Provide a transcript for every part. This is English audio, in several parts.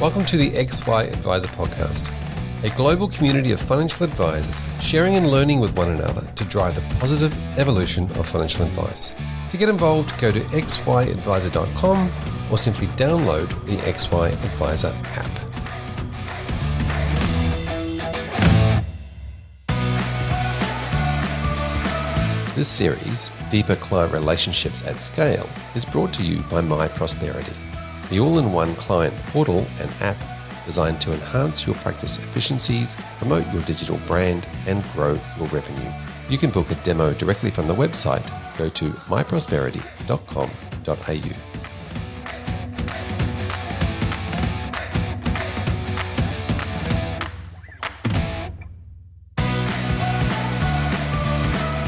Welcome to the XY Advisor Podcast, a global community of financial advisors sharing and learning with one another to drive the positive evolution of financial advice. To get involved, go to xyadvisor.com or simply download the XY Advisor app. This series, Deeper Client Relationships at Scale, is brought to you by My Prosperity, the all-in-one client portal and app designed to enhance your practice efficiencies, promote your digital brand, and grow your revenue. You can book a demo directly from the website. Go to myprosperity.com.au.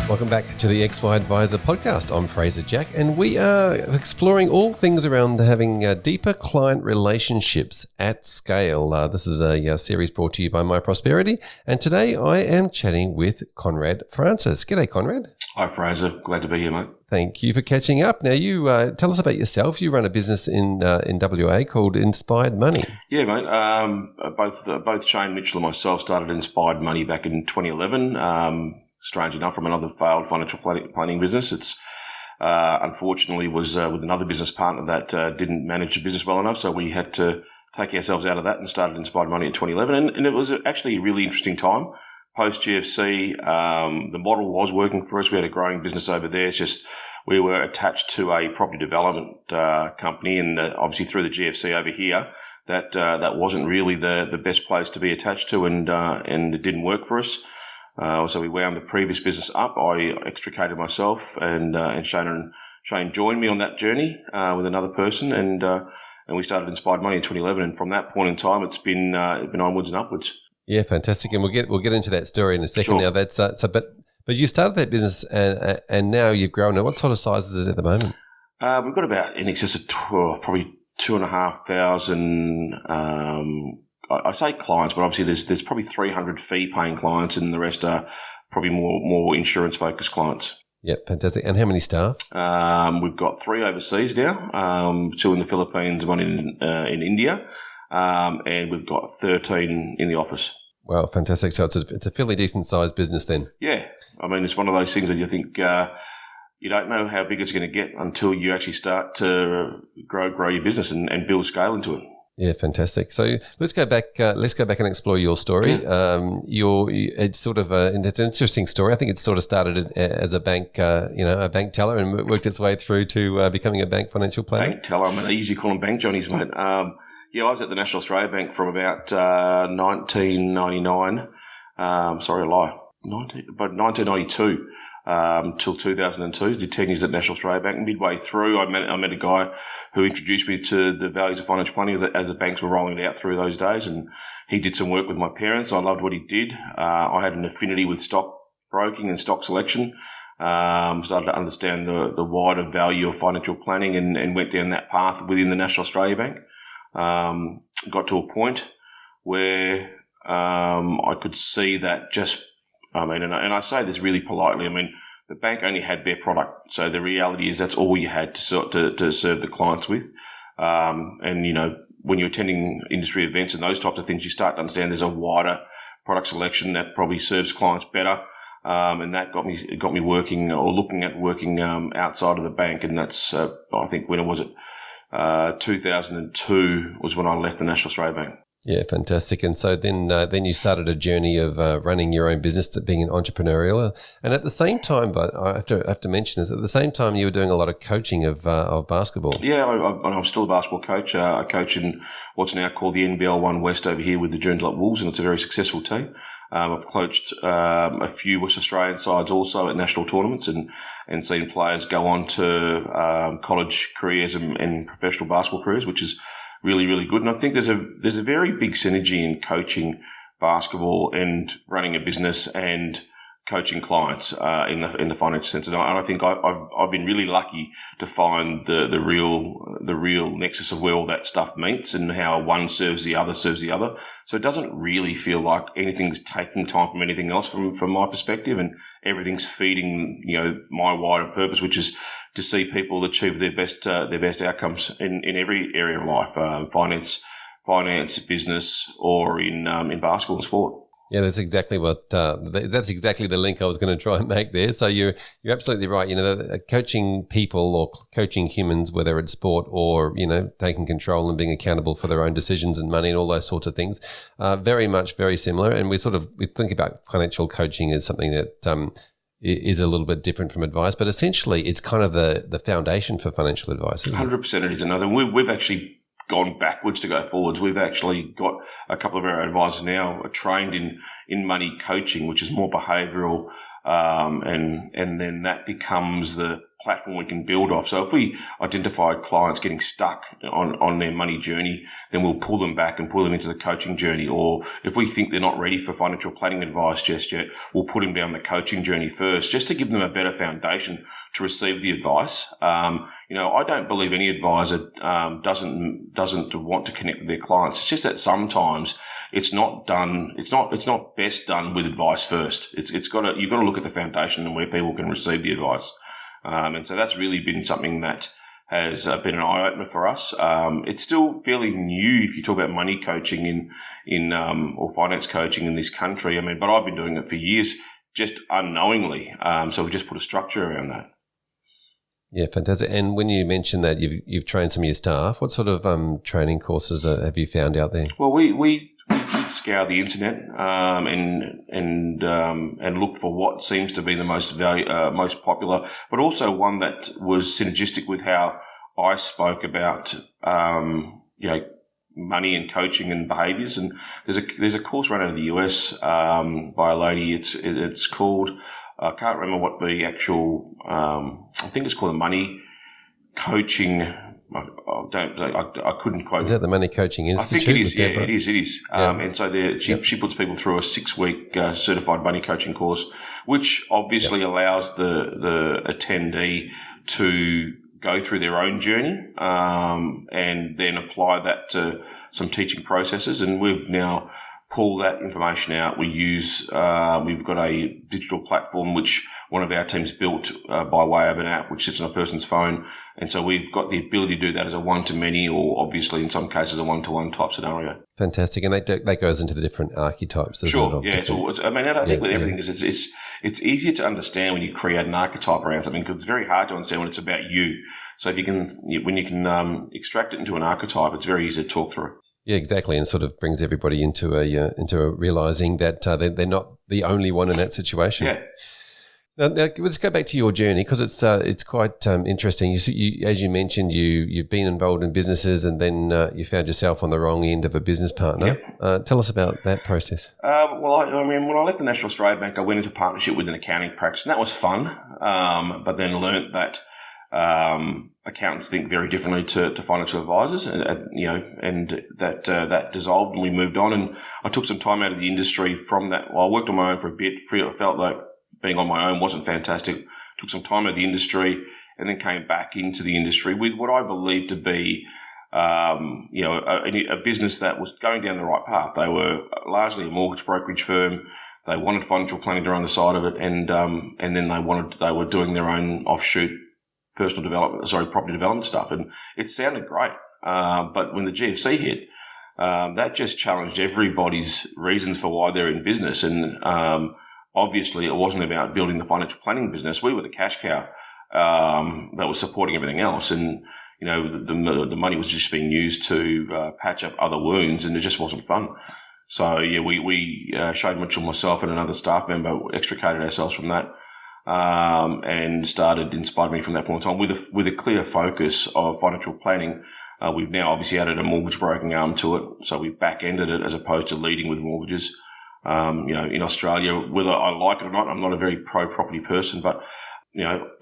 Welcome back to the XY Advisor Podcast. I'm Fraser Jack, and we are exploring all things around having deeper client relationships at scale. This is a series brought to you by My Prosperity, and today I am chatting with Conrad Francis. G'day, Conrad. Hi, Fraser. Glad to be here, mate. Thank you for catching up. Now, you tell us about yourself. You run a business in WA called Inspired Money. Yeah, mate. Both Shane Mitchell and myself started Inspired Money back in 2011. Strange enough, from another failed financial planning business. It's unfortunately was with another business partner that didn't manage the business well enough, so we had to take ourselves out of that and started Inspired Money in 2011. And it was actually a really interesting time. Post GFC, the model was working for us. We had a growing business over there. It's just we were attached to a property development company, and obviously through the GFC over here, that wasn't really the best place to be attached to, and it didn't work for us. So we wound the previous business up. I extricated myself, and Shane joined me on that journey with another person, and we started Inspired Money in 2011. And from that point in time, it's been onwards and upwards. Yeah, fantastic. And we'll get into that story in a second. Sure. Now that's but you started that business, and now you've grown. Now, what sort of size is it at the moment? We've got about in excess of probably 2,500. I say clients, but obviously there's probably 300 fee-paying clients, and the rest are probably more insurance-focused clients. Yep, fantastic. And how many staff? We've got 3 overseas now, 2 in the Philippines, 1 in India, and we've got 13 in the office. Wow, fantastic. So it's a fairly decent-sized business then. Yeah. I mean, it's one of those things that you think you don't know how big it's going to get until you actually start to grow your business and build scale into it. Yeah, fantastic. So let's go back. And explore your story. Yeah. It's it's an interesting story. I think it sort of started as a bank, a bank teller, and worked its way through to becoming a bank financial planner. Bank teller. I mean, they usually call them bank Johnnies, mate. I was at the National Australia Bank from about 1999. Sorry, I lie. 1992 till 2002. Did 10 years at National Australia Bank. Midway through, I met a guy who introduced me to the values of financial planning as the banks were rolling it out through those days, and he did some work with my parents. I loved what he did. I had an affinity with stock broking and stock selection. Started to understand the wider value of financial planning, and went down that path within the National Australia Bank. Got to a point where I could see that and I say this really politely. I mean, the bank only had their product, so the reality is that's all you had to serve the clients with. When you're attending industry events and those types of things, you start to understand there's a wider product selection that probably serves clients better. And that got me working or looking at working outside of the bank, and that's I think when it was 2002 was when I left the National Australia Bank. Yeah, fantastic. And so then you started a journey of running your own business, to being an entrepreneurial, and at the same time, but I have to mention this, at the same time you were doing a lot of coaching of basketball. Yeah, I'm still a basketball coach. I coach in what's now called the NBL 1 West over here with the Joondalup Wolves, and it's a very successful team. I've coached a few West Australian sides also at national tournaments, and seen players go on to college careers and professional basketball careers, which is really, really good. And I think there's a very big synergy in coaching basketball and running a business and coaching clients in the financial sense. And I think I've been really lucky to find the real nexus of where all that stuff meets and how one serves the other. So it doesn't really feel like anything's taking time from anything else from my perspective, and everything's feeding my wider purpose, which is to see people achieve their best outcomes in every area of life, finance, finance, business, or in basketball and sport. Yeah, that's exactly the link I was going to try and make there. So you're absolutely right. Coaching people or coaching humans, whether it's sport or taking control and being accountable for their own decisions and money and all those sorts of things, very similar. And we think about financial coaching as something that is a little bit different from advice, but essentially it's kind of the foundation for financial advice. 100% it is another. We've actually gone backwards to go forwards. We've actually got a couple of our advisors now are trained in money coaching, which is more behavioural, and then that becomes the platform we can build off. So if we identify clients getting stuck on their money journey, then we'll pull them back and pull them into the coaching journey. Or if we think they're not ready for financial planning advice just yet, we'll put them down the coaching journey first, just to give them a better foundation to receive the advice. I don't believe any advisor doesn't want to connect with their clients. It's just that sometimes it's not done. It's not best done with advice first. You've got to look at the foundation and where people can receive the advice. And so that's really been something that has been an eye-opener for us. It's still fairly new if you talk about money coaching or finance coaching in this country. But I've been doing it for years, just unknowingly. So we've just put a structure around that. Yeah, fantastic. And when you mentioned that you've trained some of your staff, what sort of training courses have you found out there? Well, we scour the internet and look for what seems to be the most popular, but also one that was synergistic with how I spoke about money and coaching and behaviours. And there's a course run out of the US by a lady. It's called, I can't remember what the actual, I think it's called the Money Coaching. I couldn't quote. Is that the Money Coaching Institute? I think it is. Yeah, it is. Yeah. And so she puts people through a 6-week certified money coaching course, which obviously allows the attendee to go through their own journey and then apply that to some teaching processes. And we've now pulled that information out. We've got a digital platform which one of our teams built by way of an app which sits on a person's phone. And so we've got the ability to do that as a one-to-many, or obviously in some cases a one-to-one type scenario. Fantastic. And that goes into the different archetypes. Sure. Yeah. I think with everything is it's easier to understand when you create an archetype around something, because it's very hard to understand when it's about you. So when you can extract it into an archetype, it's very easy to talk through. Yeah, exactly, and sort of brings everybody into a realizing that they're not the only one in that situation. Yeah. Now let's go back to your journey, because it's quite interesting. You, as you mentioned, you've been involved in businesses, and then you found yourself on the wrong end of a business partner. Yep. Tell us about that process. When I left the National Australia Bank, I went into partnership with an accounting practice, and that was fun. But then learnt that accountants think very differently to financial advisors, and that dissolved, and we moved on. And I took some time out of the industry from that. Well, I worked on my own for a bit. I felt like being on my own wasn't fantastic. Took some time out of the industry, and then came back into the industry with what I believe to be, a business that was going down the right path. They were largely a mortgage brokerage firm. They wanted financial planning to run the side of it, and then they were doing their own offshoot property development stuff, and it sounded great. But when the GFC hit, that just challenged everybody's reasons for why they're in business. And obviously, it wasn't about building the financial planning business. We were the cash cow that was supporting everything else, and the money was just being used to patch up other wounds, and it just wasn't fun. So we Shane Mitchell, myself, and another staff member extricated ourselves from that. And inspired me from that point in time with a clear focus of financial planning. We've now obviously added a mortgage broking arm to it, so we've back-ended it as opposed to leading with mortgages. In Australia, whether I like it or not, I'm not a very pro-property person, but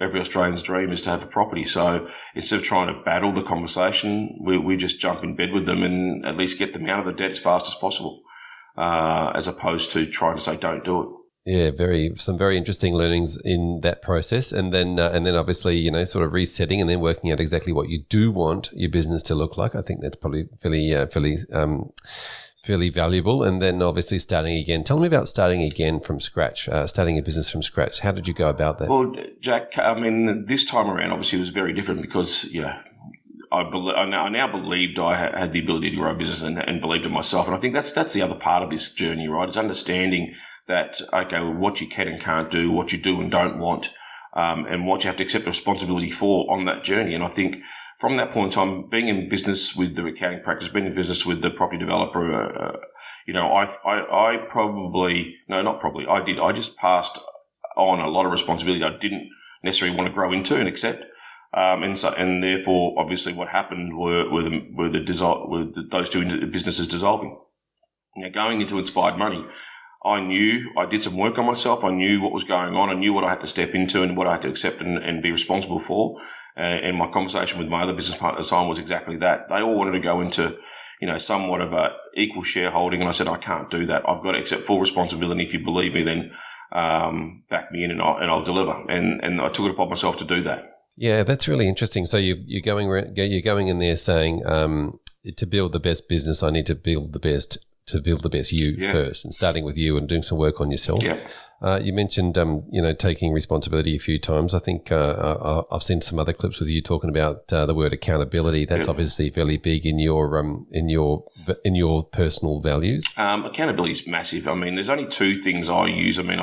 every Australian's dream is to have a property. So instead of trying to battle the conversation, we just jump in bed with them and at least get them out of the debt as fast as possible, as opposed to trying to say don't do it. Yeah, some very interesting learnings in that process, and then obviously sort of resetting and then working out exactly what you do want your business to look like. I think that's probably fairly valuable. And then obviously starting again. Tell me about starting again from scratch, starting a business from scratch. How did you go about that? Well, Jack, this time around obviously it was very different because I now believed I had the ability to grow a business and believed in myself. And I think that's the other part of this journey, right? It's understanding that, okay, what you can and can't do, what you do and don't want, and what you have to accept responsibility for on that journey. And I think from that point in time, being in business with the accounting practice, being in business with the property developer, I just passed on a lot of responsibility I didn't necessarily want to grow into and accept. And therefore, obviously, what happened were those two businesses dissolving. Now, going into Inspired Money, I did some work on myself. I knew what was going on. I knew what I had to step into and what I had to accept and be responsible for. And my conversation with my other business partners at the time was exactly that. They all wanted to go into, somewhat of a equal shareholding. And I said, I can't do that. I've got to accept full responsibility. If you believe me, then back me in and I'll deliver. And I took it upon myself to do that. Yeah, that's really interesting. So you're going in there saying, to build the best business, I need to build the best you first, and starting with you and doing some work on yourself. Yeah. You mentioned, taking responsibility a few times. I think I've seen some other clips with you talking about the word accountability. That's obviously fairly big in your personal values. Accountability is massive. I mean, there's only two things I use. I mean,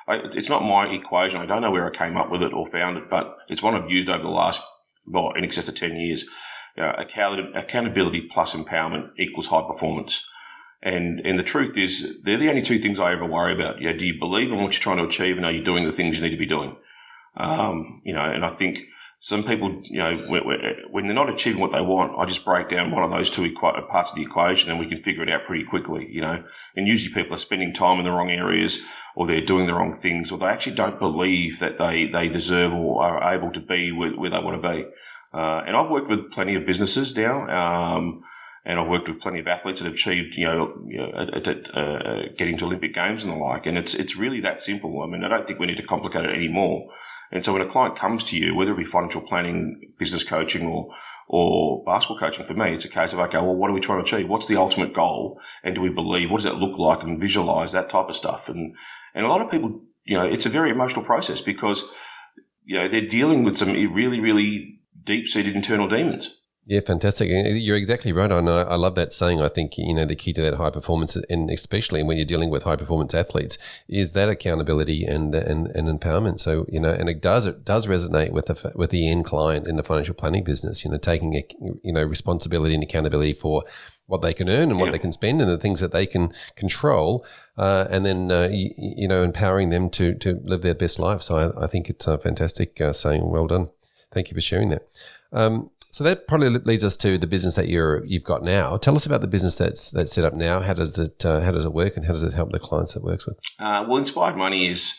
it's not my equation. I don't know where I came up with it or found it, but it's one I've used over the last, in excess of 10 years. Accountability plus empowerment equals high performance. And the truth is, they're the only two things I ever worry about. Do you believe in what you're trying to achieve, and are you doing the things you need to be doing? And I think some people, when they're not achieving what they want, I just break down one of those two parts of the equation, and we can figure it out pretty quickly, And usually people are spending time in the wrong areas, or they're doing the wrong things, or they actually don't believe that they deserve or are able to be where they want to be. And I've worked with plenty of businesses now, and I've worked with plenty of athletes that have achieved, getting to Olympic Games and the like. And it's really that simple. I mean, I don't think we need to complicate it anymore. And so when a client comes to you, whether it be financial planning, business coaching, or basketball coaching, for me, it's a case of, okay, well, what are we trying to achieve? What's the ultimate goal? And do we believe? What does that look like? And visualize that type of stuff. And a lot of people, it's a very emotional process because, they're dealing with some really, really deep-seated internal demons. Yeah, fantastic. You're exactly right. I love that saying. I think, the key to that high performance, and especially when you're dealing with high performance athletes, is that accountability and empowerment. So, and it does resonate with the end client in the financial planning business, taking, responsibility and accountability for what they can earn and what they can spend and the things that they can control, and then, empowering them to live their best life. So I think it's a fantastic saying. Well done. Thank you for sharing that. So that probably leads us to the business that you've got now. Tell us about the business that's set up now. How does it work, and how does it help the clients it works with? Well, Inspired Money is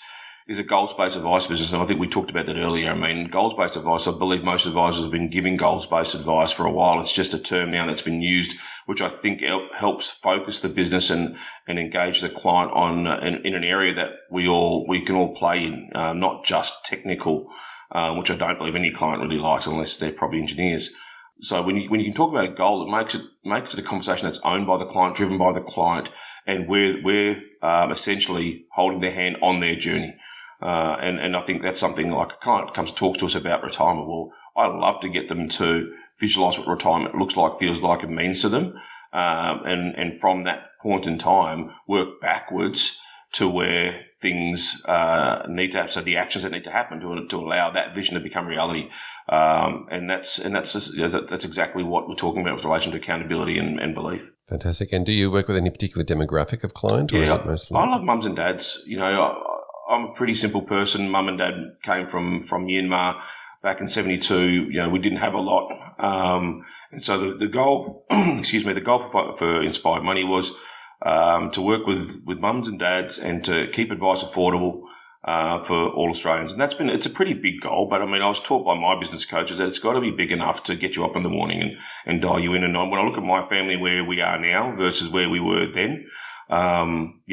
a goals-based advice business, and I think we talked about that earlier. I mean, goals-based advice, I believe most advisors have been giving goals-based advice for a while. It's just a term now that's been used, which I think helps focus the business and engage the client on in an area that we can all play in, not just technical, which I don't believe any client really likes unless they're probably engineers. So when you can talk about a goal, it makes it a conversation that's owned by the client, driven by the client, and we're essentially holding their hand on their journey. And I think that's something like a client comes to talk to us about retirement. Well, I love to get them to visualize what retirement looks like, feels like, and means to them. And from that point in time, work backwards to where things need to happen, so the actions that need to happen to allow that vision to become reality, and that's exactly what we're talking about with relation to accountability and belief. Fantastic. And do you work with any particular demographic of client? Or is it mostly? I love mums and dads. I'm a pretty simple person. Mum and dad came from Myanmar back in 1972. We didn't have a lot, and so the goal, the goal for Inspired Money was to work with mums and dads and to keep advice affordable for all Australians. And it's a pretty big goal, but I mean, I was taught by my business coaches that it's got to be big enough to get you up in the morning and dial you in. And when I look at my family, where we are now versus where we were then, I'm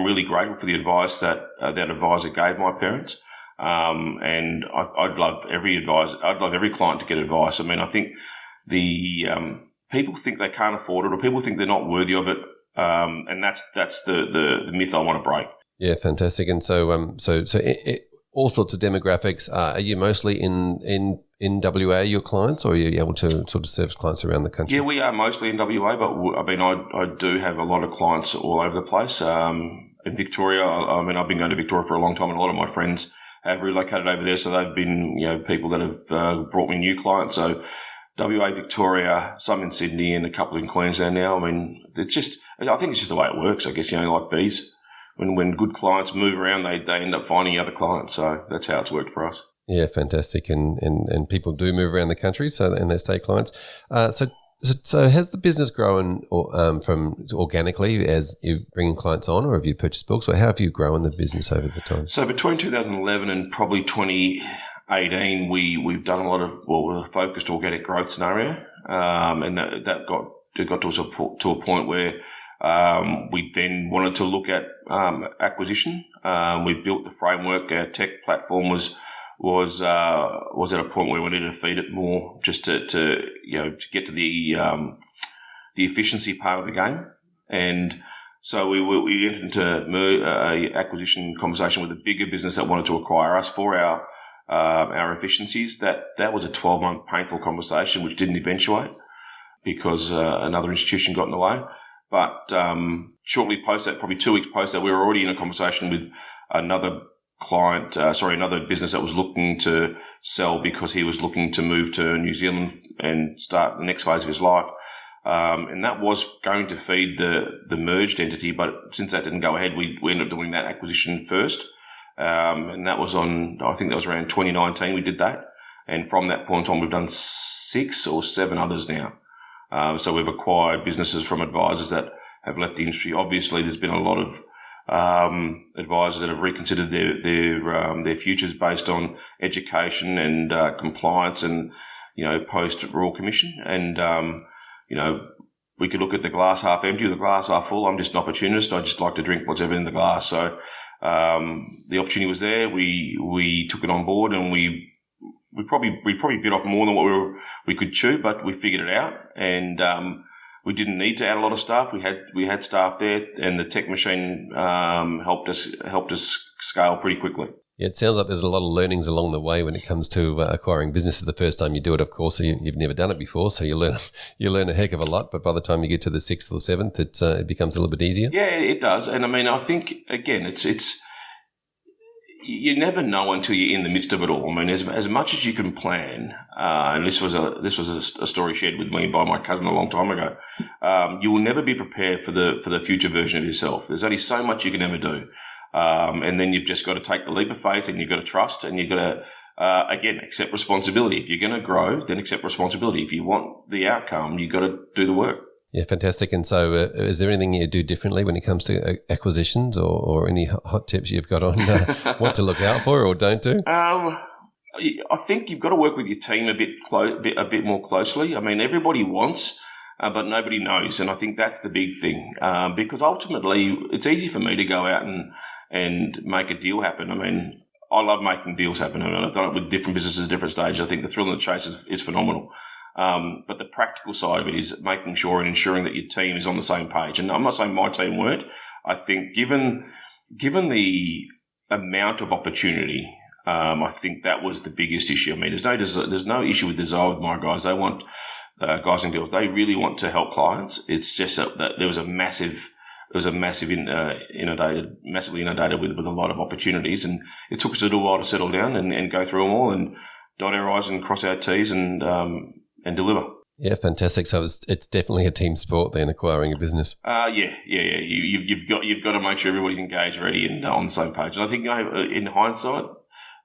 really grateful for the advice that advisor gave my parents. And I'd love every client to get advice. I mean, I think people think they can't afford it, or people think they're not worthy of it. And that's the myth I want to break. Yeah, fantastic. And so all sorts of demographics. Are you mostly in WA, your clients, or are you able to sort of service clients around the country? Yeah, we are mostly in WA, but I do have a lot of clients all over the place. In Victoria, I've been going to Victoria for a long time, and a lot of my friends have relocated over there, so they've been, people that have brought me new clients. So WA, Victoria, some in Sydney, and a couple in Queensland now. I think it's just the way it works. I guess like bees. When good clients move around, they end up finding other clients. So that's how it's worked for us. Yeah, fantastic. And people do move around the country, and they stay clients. So has the business grown from organically as you're bringing clients on, or have you purchased books, or how have you grown the business over the time? So between 2011 and probably 2018, we've done a lot of a focused organic growth scenario, and that got to a point where we then wanted to look at acquisition. We built the framework. Our tech platform was at a point where we needed to feed it more, just to get to the efficiency part of the game. And so we entered into a acquisition conversation with a bigger business that wanted to acquire us for our efficiencies. That was a 12-month painful conversation, which didn't eventuate because another institution got in the way. But shortly post that, probably 2 weeks post that, we were already in a conversation with another another business that was looking to sell because he was looking to move to New Zealand and start the next phase of his life. And that was going to feed the merged entity, but since that didn't go ahead, we ended up doing that acquisition first. And that was I think that was around 2019 we did that. And from that point on, we've done 6 or 7 others now. So we've acquired businesses from advisors that have left the industry. Obviously, there's been a lot of advisors that have reconsidered their futures based on education and compliance and post Royal Commission. And we could look at the glass half empty or the glass half full. I'm just an opportunist. I just like to drink what's ever in the glass. So the opportunity was there. We took it on board, and we probably bit off more than what we could chew, but we figured it out. And we didn't need to add a lot of staff. We had staff there, and the tech machine helped us scale pretty quickly. Yeah, it sounds like there's a lot of learnings along the way when it comes to acquiring businesses. The first time you do it, of course, so you've never done it before, so you learn a heck of a lot. But by the time you get to the 6th or 7th, it becomes a little bit easier. Yeah, it does. And I think again, it's you never know until you're in the midst of it all. As much as you can plan, and this was a story shared with me by my cousin a long time ago. You will never be prepared for the future version of yourself. There's only so much you can ever do, and then you've just got to take the leap of faith, and you've got to trust, and you've got to again accept responsibility. If you're going to grow, then accept responsibility. If you want the outcome, you've got to do the work. Yeah, fantastic. And so is there anything you do differently when it comes to acquisitions or any hot tips you've got on what to look out for or don't do? I think you've got to work with your team a bit more closely. Everybody wants, but nobody knows. And I think that's the big thing because ultimately it's easy for me to go out and make a deal happen. I love making deals happen. I've done it with different businesses at different stages. I think the thrill and the chase is phenomenal. But the practical side of it is making sure and ensuring that your team is on the same page. And I'm not saying my team weren't. I think given the amount of opportunity, I think that was the biggest issue. There's no issue with desire with my guys. They want guys and girls. They really want to help clients. It's just that there was a massively inundated with a lot of opportunities, and it took us a little while to settle down and go through them all and dot our I's and cross our T's and deliver. Yeah, fantastic. So it's definitely a team sport then, acquiring a business. Yeah. You've got to make sure everybody's engaged, ready, and on the same page. And I think in hindsight,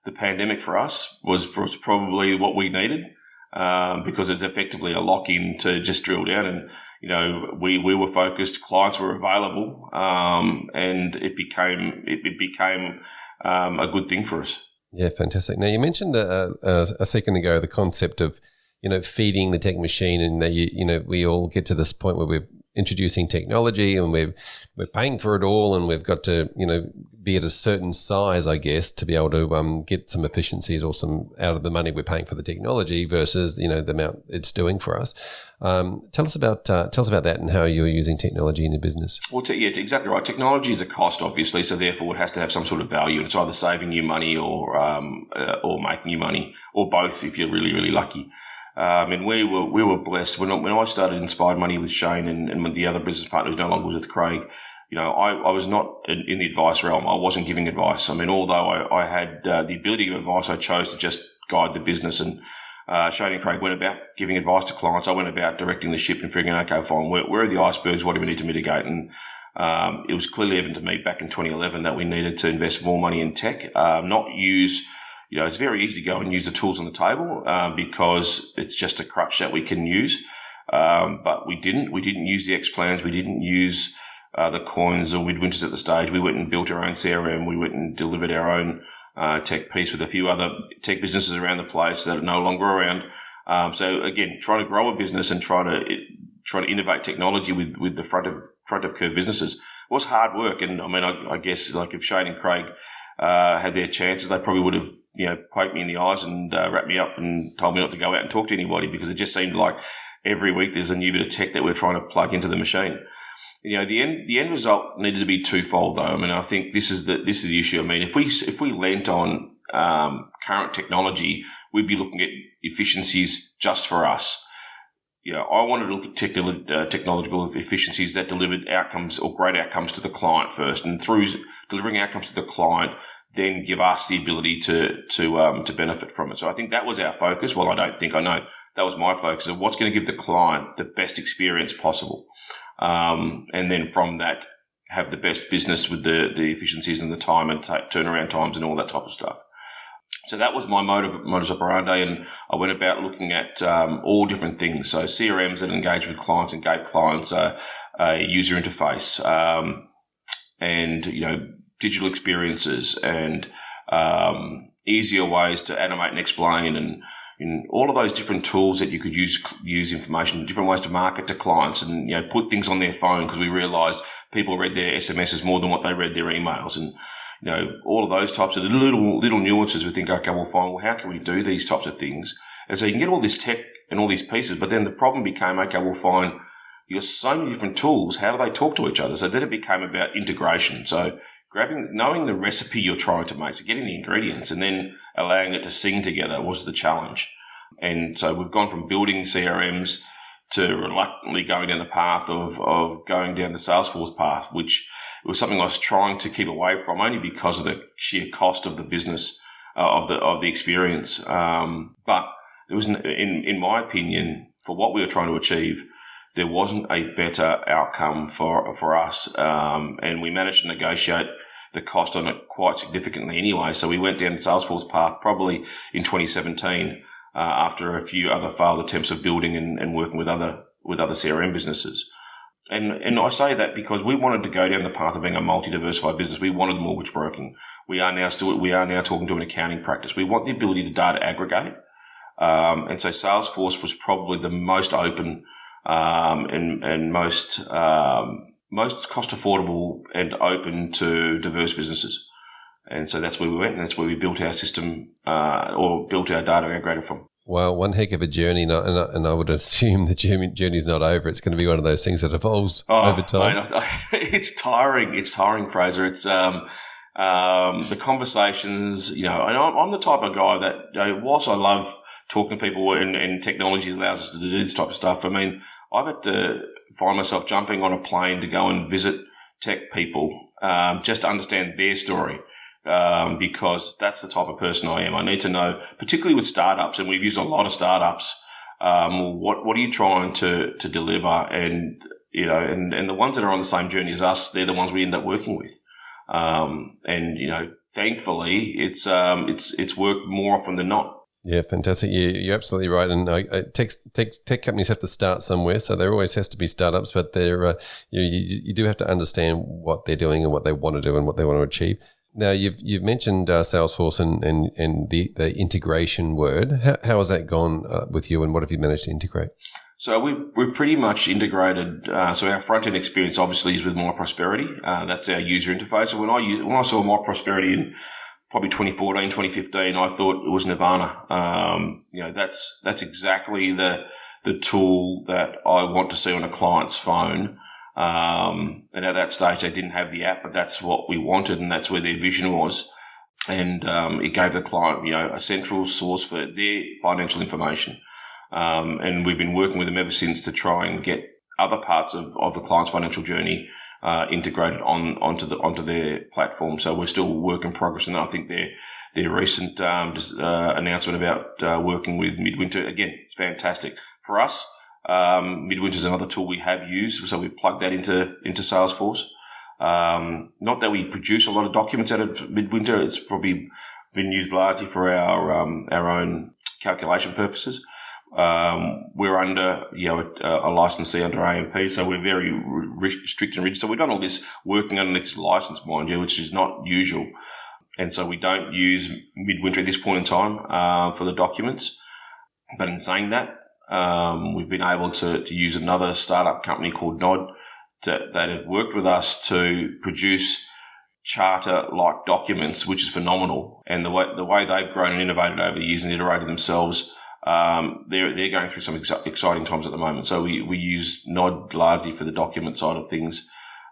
the pandemic for us was probably what we needed because it's effectively a lock-in to just drill down. And we were focused, clients were available, and it became a good thing for us. Yeah, fantastic. Now you mentioned a second ago the concept of feeding the tech machine, and we all get to this point where introducing technology and we're paying for it all, and we've got to, be at a certain size, I guess, to be able to get some efficiencies or some out of the money we're paying for the technology versus, the amount it's doing for us. Tell us about that and how you're using technology in your business. Well, it's exactly right. Technology is a cost, obviously, so therefore it has to have some sort of value. It's either saving you money or making you money, or both if you're really, really lucky. And we were blessed when I started Inspired Money with Shane and with the other business partner who's no longer with Craig. I was not in the advice realm. I wasn't giving advice. I mean, although I had the ability to give advice, I chose to just guide the business. And Shane and Craig went about giving advice to clients. I went about directing the ship and figuring, okay, fine, where are the icebergs? What do we need to mitigate? And it was clearly evident to me back in 2011 that we needed to invest more money in tech, not use. It's very easy to go and use the tools on the table because it's just a crutch that we can use. But we didn't. We didn't use the X plans. We didn't use the coins or midwinters at the stage. We went and built our own CRM. We went and delivered our own tech piece with a few other tech businesses around the place that are no longer around. So again, trying to grow a business and trying to innovate technology with the front of curve businesses was hard work. And I mean, I guess like if Shane and Craig had their chances, they probably would have poked me in the eyes and wrapped me up and told me not to go out and talk to anybody, because it just seemed like every week there's a new bit of tech that we're trying to plug into the machine. The end result needed to be twofold, though. I mean, I think this is the issue. I mean, if we lent on current technology, we'd be looking at efficiencies just for us. I wanted to look at technological efficiencies that delivered outcomes or great outcomes to the client first, and through delivering outcomes to the client, then give us the ability to benefit from it. So I think that was our focus. Well, I know that was my focus of what's going to give the client the best experience possible. And then from that, have the best business with the efficiencies and the time and turnaround times and all that type of stuff. So that was my modus operandi, and I went about looking at all different things. So CRMs that engage with clients and gave clients a user interface, and digital experiences and easier ways to animate and explain, and all of those different tools that you could use information, different ways to market to clients, and put things on their phone, because we realised people read their SMSs more than what they read their emails, and all of those types of little nuances. We think, okay, well, fine. Well, how can we do these types of things? And so you can get all this tech and all these pieces, but then the problem became, okay, well, fine. You got so many different tools. How do they talk to each other? So then it became about integration. So knowing the recipe you're trying to make, so getting the ingredients and then allowing it to sing together was the challenge. And so we've gone from building CRMs to reluctantly going down the path of going down the Salesforce path, which was something I was trying to keep away from, only because of the sheer cost of the business, of the experience. But there was, in my opinion, for what we were trying to achieve, there wasn't a better outcome for us. And we managed to negotiate the cost on it quite significantly anyway. So we went down the Salesforce path probably in 2017, after a few other failed attempts of building and working with other CRM businesses. And I say that because we wanted to go down the path of being a multi-diversified business. We wanted mortgage broking. We are now talking to an accounting practice. We want the ability to data aggregate. And so Salesforce was probably the most open, and most cost affordable and open to diverse businesses. And so that's where we went, and that's where we built our system, or built our data aggregator from. Well, one heck of a journey, and I would assume the journey's not over. It's going to be one of those things that evolves over time. Mate, it's tiring. It's tiring, Fraser. It's the conversations, and I'm the type of guy that, whilst I love talking to people and technology allows us to do this type of stuff, I mean, I've had to find myself jumping on a plane to go and visit tech people, just to understand their story. Because that's the type of person I am. I need to know, particularly with startups, and we've used a lot of startups, what are you trying to deliver? And, and the ones that are on the same journey as us, they're the ones we end up working with. Thankfully it's worked more often than not. Yeah, fantastic. You're absolutely right. And tech companies have to start somewhere, so there always has to be startups. But you do have to understand what they're doing and what they want to do and what they want to achieve. Now, you've mentioned Salesforce and the integration word. How has that gone with you, and what have you managed to integrate? So we've pretty much integrated. So our front end experience obviously is with My Prosperity. That's our user interface. And when I saw My Prosperity in probably 2014, 2015, I thought it was nirvana. That's exactly the tool that I want to see on a client's phone. And at that stage, they didn't have the app, but that's what we wanted, and that's where their vision was. And it gave the client, a central source for their financial information. And we've been working with them ever since to try and get other parts of the client's financial journey integrated onto their platform. So we're still work in progress, and I think their recent announcement about working with Midwinter, again, it's fantastic for us. Midwinter is another tool we have used, so we've plugged that into Salesforce. Not that we produce a lot of documents out of Midwinter; it's probably been used largely for our own calculation purposes. We're under, a licensee under AMP, so we're very strict and rigid. So we've done all this working underneath this license, mind you, which is not usual. And so we don't use Midwinter at this point in time for the documents. But in saying that, we've been able to use another startup company called Nod that have worked with us to produce charter-like documents, which is phenomenal. And the way they've grown and innovated over the years and iterated themselves, they're going through some exciting times at the moment. So we use Nod largely for the document side of things.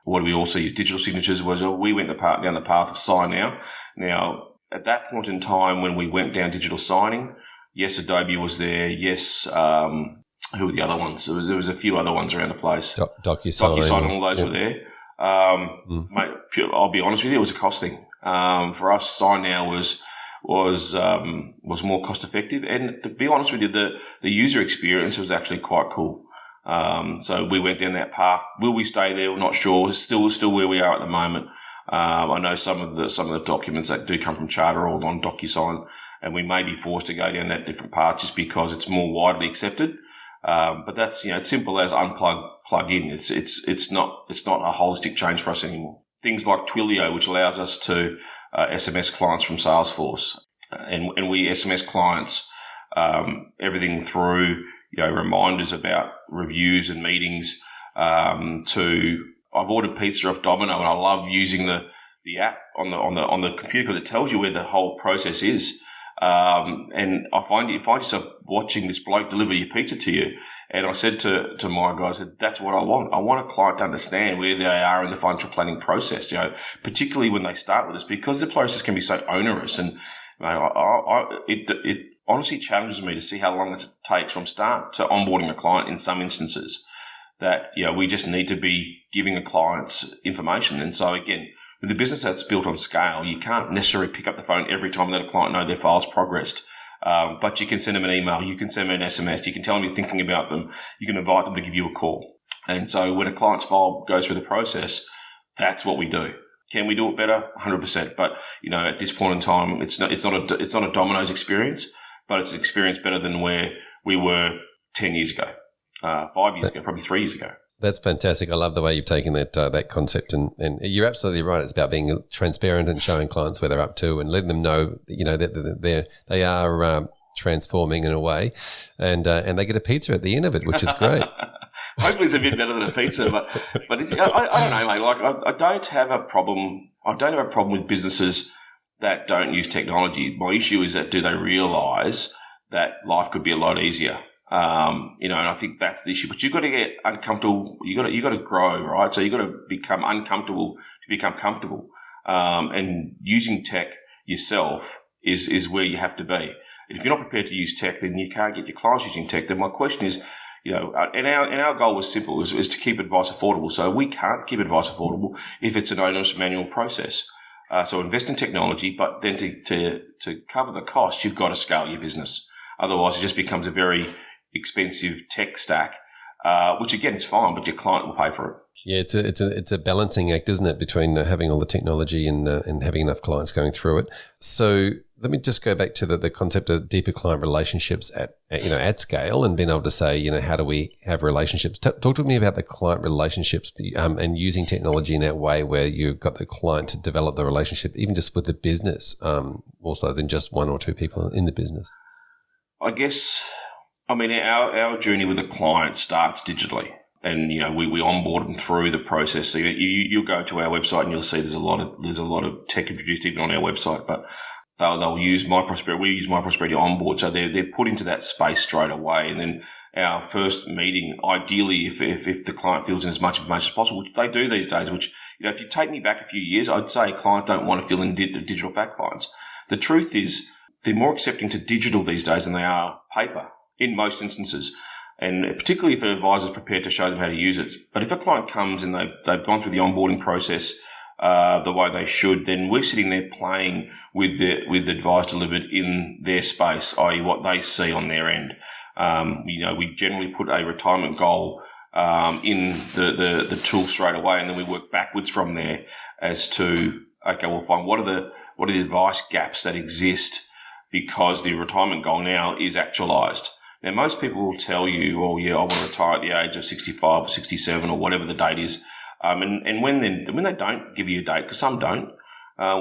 What do we also use? Digital signatures. We went down the path of Sign Now. Now, at that point in time when we went down digital signing, yes, Adobe was there. Yes, who were the other ones? There was a few other ones around the place. DocuSign and all those were there. Mate, I'll be honest with you, it was a cost thing. For us, Sign Now was more cost effective, and to be honest with you, the user experience was actually quite cool. So we went down that path. Will we stay there? We're not sure. Still where we are at the moment. I know some of the documents that do come from Charter are all on DocuSign, and we may be forced to go down that different path just because it's more widely accepted. But that's it's simple as unplug, plug in. It's not a holistic change for us anymore. Things like Twilio, which allows us to SMS clients from Salesforce, and we SMS clients everything through reminders about reviews and meetings. I've ordered pizza off Domino, and I love using the app on the computer because it tells you where the whole process is. And you find yourself watching this bloke deliver your pizza to you. And I said to my guy, I said, that's what I want. I want a client to understand where they are in the financial planning process, particularly when they start with us, because the process can be so onerous. And it honestly challenges me to see how long it takes from start to onboarding a client in some instances that, we just need to be giving the clients information. And so again, with a business that's built on scale, you can't necessarily pick up the phone every time and let a client know their file's progressed. But you can send them an email, you can send them an SMS, you can tell them you're thinking about them, you can invite them to give you a call. And so when a client's file goes through the process, that's what we do. Can we do it better? 100%. But, at this point in time, it's not a Domino's experience, but it's an experience better than where we were 10 years ago, 5 years ago, probably 3 years ago. That's fantastic. I love the way you've taken that concept, and you're absolutely right. It's about being transparent and showing clients where they're up to, and letting them know, that they are transforming in a way, and they get a pizza at the end of it, which is great. Hopefully, it's a bit better than a pizza, but it's, I don't know, mate. Like I don't have a problem. I don't have a problem with businesses that don't use technology. My issue is that do they realise that life could be a lot easier? And I think that's the issue. But you've got to get uncomfortable. You got to grow, right? So you've got to become uncomfortable to become comfortable. And using tech yourself is where you have to be. And if you're not prepared to use tech, then you can't get your clients using tech. Then my question is, and our goal was simple, is to keep advice affordable. So we can't keep advice affordable if it's an onerous manual process. So invest in technology, but then to cover the cost, you've got to scale your business. Otherwise, it just becomes a very expensive tech stack, which again is fine, but your client will pay for it. Yeah, it's a balancing act, isn't it, between having all the technology and having enough clients going through it. So let me just go back to the concept of deeper client relationships at scale, and being able to say, how do we have relationships? Talk to me about the client relationships and using technology in that way where you've got the client to develop the relationship, even just with the business, more so than just one or two people in the business. I guess I mean, our journey with a client starts digitally. And, we onboard them through the process. So you'll go to our website and you'll see there's a lot of tech introduced even on our website, but they'll use My Prosperity. We use My Prosperity onboard. So they're put into that space straight away. And then our first meeting, ideally, if the client fills in as much information as possible, which they do these days, which, if you take me back a few years, I'd say a client don't want to fill in digital fact finds. The truth is they're more accepting to digital these days than they are paper in most instances. And particularly if an advisor is prepared to show them how to use it. But if a client comes and they've gone through the onboarding process the way they should, then we're sitting there playing with the advice delivered in their space, i.e. what they see on their end. We generally put a retirement goal in the tool straight away, and then we work backwards from there as to, okay, we'll find what are the advice gaps that exist because the retirement goal now is actualised. Now, most people will tell you, oh, yeah, I want to retire at the age of 65 or 67 or whatever the date is. And when they don't give you a date, because some don't,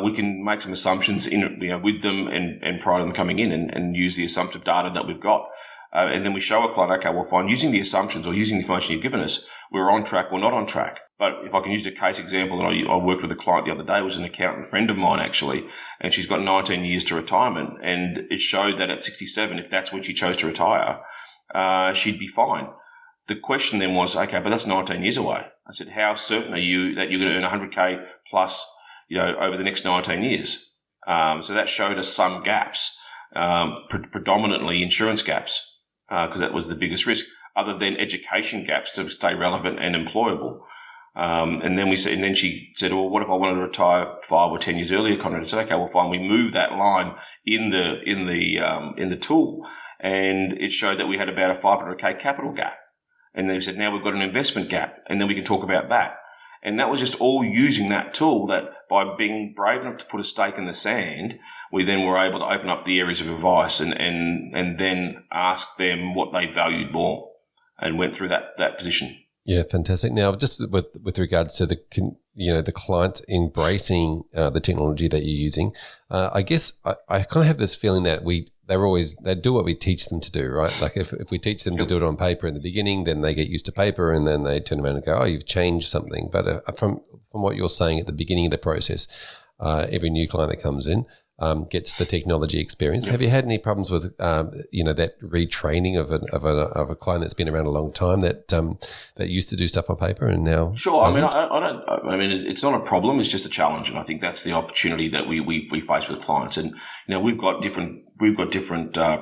we can make some assumptions with them and prior to them coming in and use the assumptive data that we've got. And then we show a client, okay, we'll find using the assumptions or using the information you've given us, we're on track or not on track. But if I can use a case example that I worked with a client the other day, it was an accountant friend of mine actually, and she's got 19 years to retirement, and it showed that at 67, if that's when she chose to retire, she'd be fine. The question then was, okay, but that's 19 years away. I said, how certain are you that you're going to earn 100K plus, over the next 19 years? So that showed us some gaps, predominantly insurance gaps. Because that was the biggest risk, other than education gaps to stay relevant and employable. And then she said, well, what if I wanted to retire 5 or 10 years earlier, Conrad? I said, okay, well, fine. We moved that line in the tool, and it showed that we had about a 500K capital gap. And they said, now we've got an investment gap, and then we can talk about that. And that was just all using that tool that by being brave enough to put a stake in the sand, we then were able to open up the areas of advice and then ask them what they valued more and went through that position. Yeah, fantastic. Now, just with regards to the client embracing the technology that you're using, I guess I kind of have this feeling that they do what we teach them to do, right? Like if we teach them to do it on paper in the beginning, then they get used to paper, and then they turn around and go, oh, you've changed something. But from what you're saying at the beginning of the process, every new client that comes in gets the technology experience. Yep. Have you had any problems with that retraining of a client that's been around a long time that used to do stuff on paper and now? Sure. doesn't? I mean, it's not a problem. It's just a challenge, and I think that's the opportunity that we face with clients. And we've got different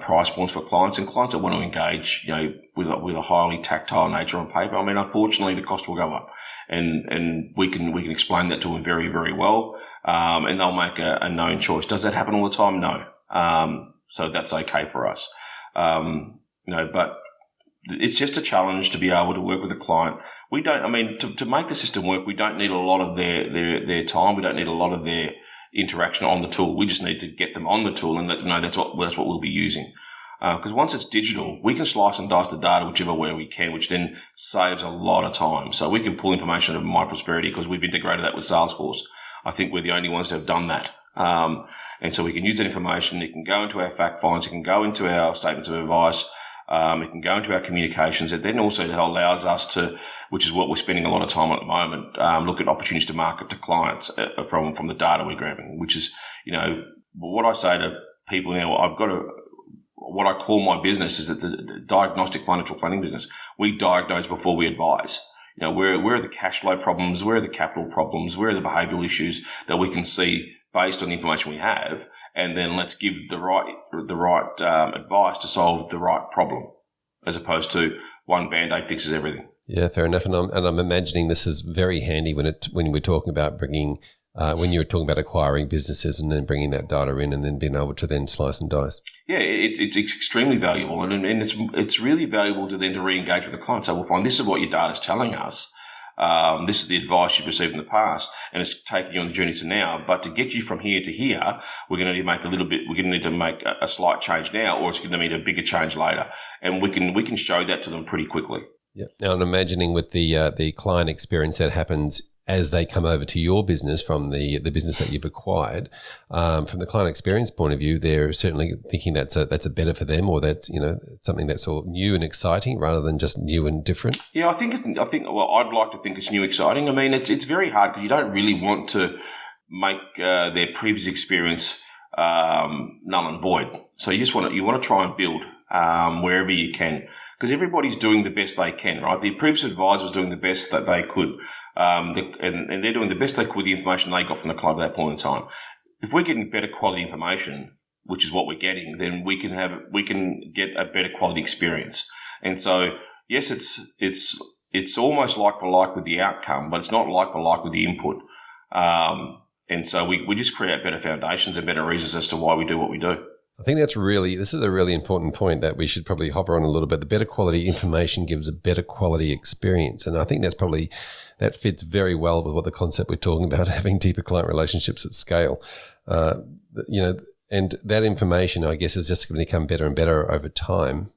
price points for clients, and clients that want to engage with a highly tactile nature on paper. I mean, unfortunately, the cost will go up, and we can explain that to them very, very well, and they'll make a known choice. Does that happen all the time? No. So that's okay for us. But it's just a challenge to be able to work with a client. We don't, to make the system work, we don't need a lot of their time. We don't need a lot of their interaction on the tool. We just need to get them on the tool and let them know that's what we'll be using. Because once it's digital, we can slice and dice the data whichever way we can, which then saves a lot of time. So we can pull information out of My Prosperity because we've integrated that with Salesforce. I think we're the only ones that have done that. And so we can use that information. It can go into our fact finds. It can go into our statements of advice. It can go into our communications. It then also allows us to, which is what we're spending a lot of time on at the moment, look at opportunities to market to clients from the data we're grabbing, which is, what I say to people now, what I call my business is the diagnostic financial planning business. We diagnose before we advise. Where are the cash flow problems? Where are the capital problems? Where are the behavioural issues that we can see based on the information we have? And then let's give the right advice to solve the right problem, as opposed to one Band-Aid fixes everything. Yeah, fair enough. And I'm imagining this is very handy when we're talking about bringing when you're talking about acquiring businesses and then bringing that data in and then being able to then slice and dice. Yeah, it's extremely valuable, and it's really valuable to then to re-engage with the client. So we'll find this is what your data's telling us. This is the advice you've received in the past, and it's taken you on the journey to now. But to get you from here to here, we're going to need to make a slight change now, or it's going to need a bigger change later, and we can show that to them pretty quickly. Yeah. Now I'm imagining with the client experience that happens as they come over to your business from the business that you've acquired. From the client experience point of view, they're certainly thinking that's a better for them, or that, something that's all new and exciting rather than just new and different. Yeah, I think. Well, I'd like to think it's new, exciting. I mean, it's very hard because you don't really want to make their previous experience null and void. So you want to try and build wherever you can, because everybody's doing the best they can, right? The previous advisor's doing the best that they could, and they're doing the best they could with the information they got from the client at that point in time. If we're getting better quality information, which is what we're getting, then we can get a better quality experience. And so, yes, it's almost like for like with the outcome, but it's not like for like with the input. And so we just create better foundations and better reasons as to why we do what we do. I think this is a really important point that we should probably hover on a little bit. The better quality information gives a better quality experience. And I think that fits very well with what the concept we're talking about, having deeper client relationships at scale. And that information, I guess, is just going to become better and better over time.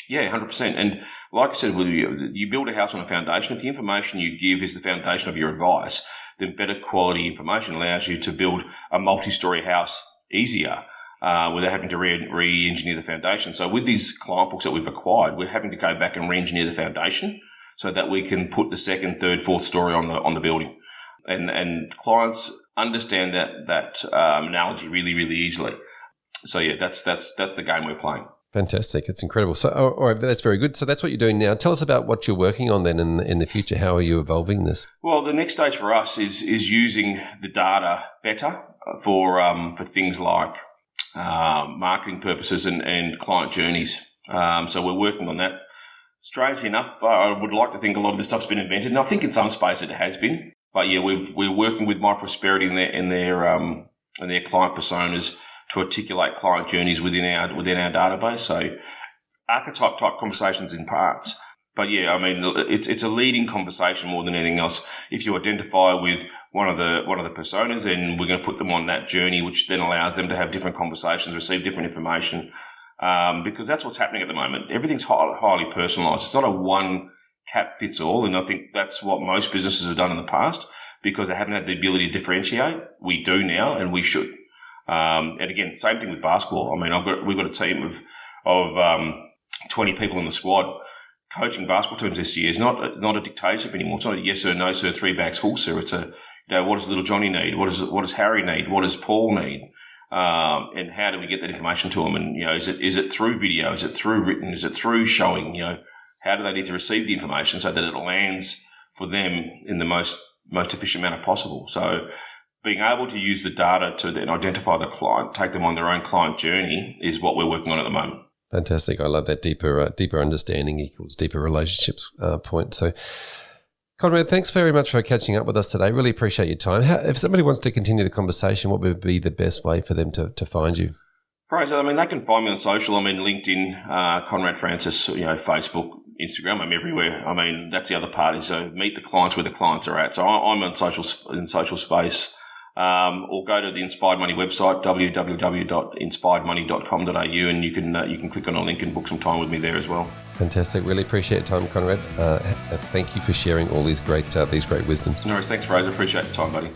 Yeah, 100%. And like I said, you build a house on a foundation. If the information you give is the foundation of your advice, then better quality information allows you to build a multi-story house easier without having to re-engineer the foundation. So with these client books that we've acquired, we're having to go back and re-engineer the foundation so that we can put the second, third, fourth story on the building. And clients understand that analogy really, really easily. So yeah, that's the game we're playing. Fantastic. It's incredible. So, all right, that's very good. So that's what you're doing now. Tell us about what you're working on then in the future. How are you evolving this? Well, the next stage for us is using the data better for things like marketing purposes and client journeys. So we're working on that. Strangely enough, I would like to think a lot of this stuff's been invented, and I think in some space it has been. But yeah, we're working with My Prosperity and their client personas to articulate client journeys within our database. So archetype type conversations in parts. But yeah, I mean, it's a leading conversation more than anything else. If you identify with one of the personas, then we're going to put them on that journey, which then allows them to have different conversations, receive different information, because that's what's happening at the moment. Everything's highly personalised. It's not a one cap fits all, and I think that's what most businesses have done in the past because they haven't had the ability to differentiate. We do now, and we should. And again, same thing with basketball. I mean, we've got a team of 20 people in the squad. Coaching basketball teams this year is not a dictatorship anymore. It's not a yes sir, no sir, 3 bags full sir. It's what does little Johnny need? What does Harry need? What does Paul need? And how do we get that information to them? And is it through video? Is it through written? Is it through showing? How do they need to receive the information so that it lands for them in the most efficient manner possible? So being able to use the data to then identify the client, take them on their own client journey is what we're working on at the moment. Fantastic. I love that deeper understanding equals deeper relationships point. So, Conrad, thanks very much for catching up with us today. Really appreciate your time. If somebody wants to continue the conversation, what would be the best way for them to find you? Fraser, I mean, they can find me on social. I mean, LinkedIn, Conrad Francis, Facebook, Instagram. I'm everywhere. I mean, that's the other part is meet the clients where the clients are at. So I'm on social space. Or go to the Inspired Money website, www.inspiredmoney.com.au, and you can click on a link and book some time with me there as well. Fantastic. Really appreciate your time, Conrad. Thank you for sharing all these great wisdoms. No worries. Thanks, Fraser. Appreciate your time, buddy.